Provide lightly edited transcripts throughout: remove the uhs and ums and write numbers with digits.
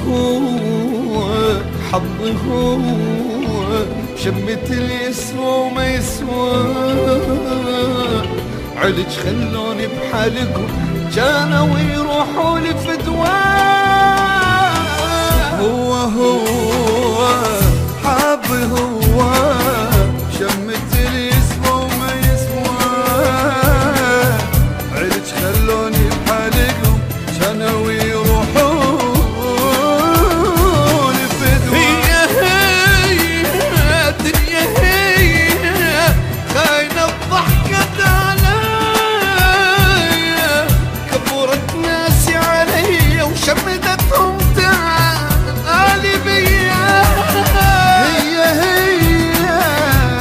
هو حظي هو شمت اللي يسوى وما يسوى علج خلوني بحالكم كانوا يروحوا لفدوان هو حظي هو شمت اللي يسوى وما يسوى علج خلوني بحالكم كانوا شمدتهم تعالي بيا هي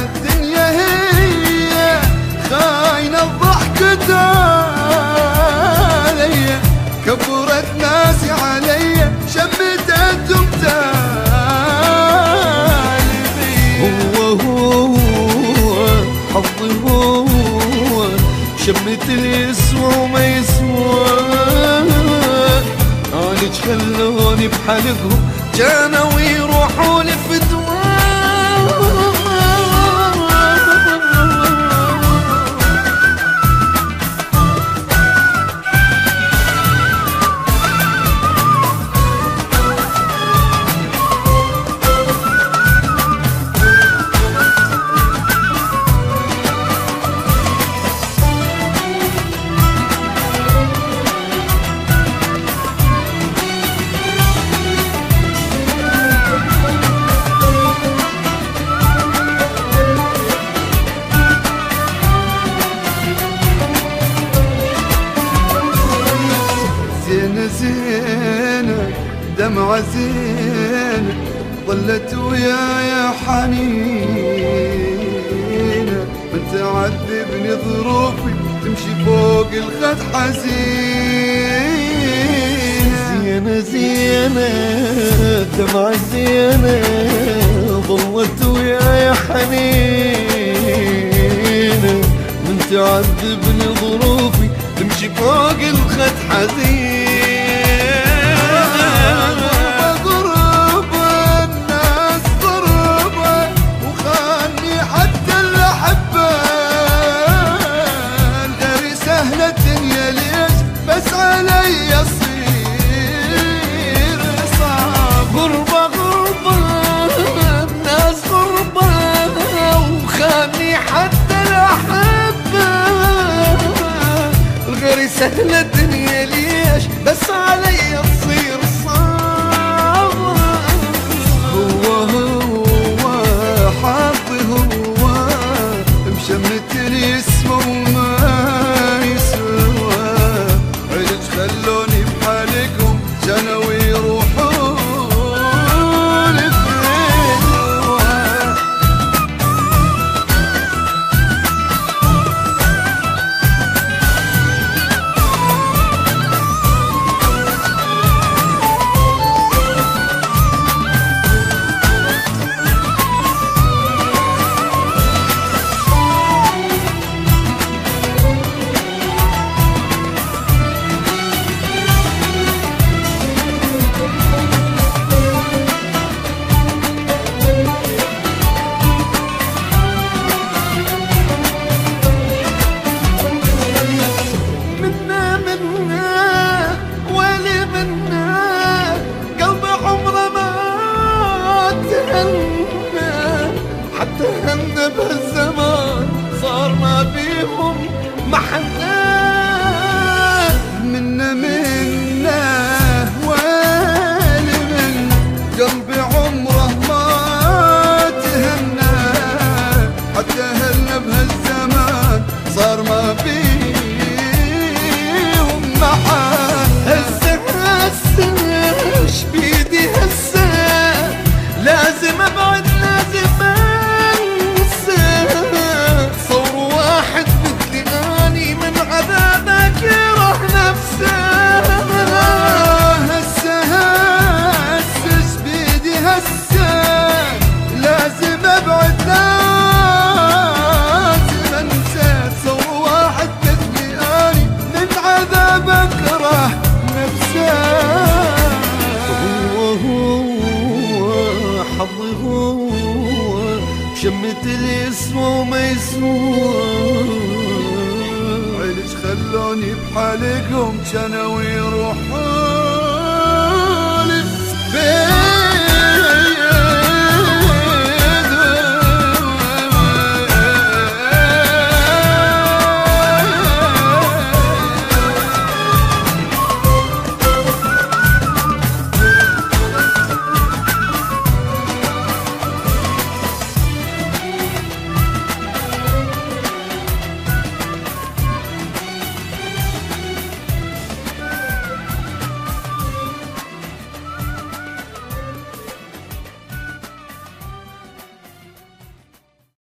الدنيا هي خاينة الضحكة عليا كبرت ناسي عليا شمدتهم تعالي بيا هو حظي هو شمت اللي يسوى وما يسوى عالج خلوني بحالكم كانوا يروحوا لفدوان زينة دمعة زينة ظلت وياي حنينة من تعذبني ظروفي تمشي فوق الخد حزينة زينة دمعة زينة ظلت وياي حنينة من تعذبني ظروفي تمشي فوق الخد حزين غربة الناس غربة وخاني حتى الأحبة غير سهلة الدنيا ليش بس علي يصير صعب غربة الناس غربة وخاني حتى الأحبة غير سهلة الدنيا ليش بس علي تصير صعب هو حظي هو مشمت اللي يسوى وما يسوى علج خلوني بحالكم كانوا يروحوا لفدوان شمت اللي يسوى وما يسوى عيلش خلوني بحالكم كانوا يروحوا لي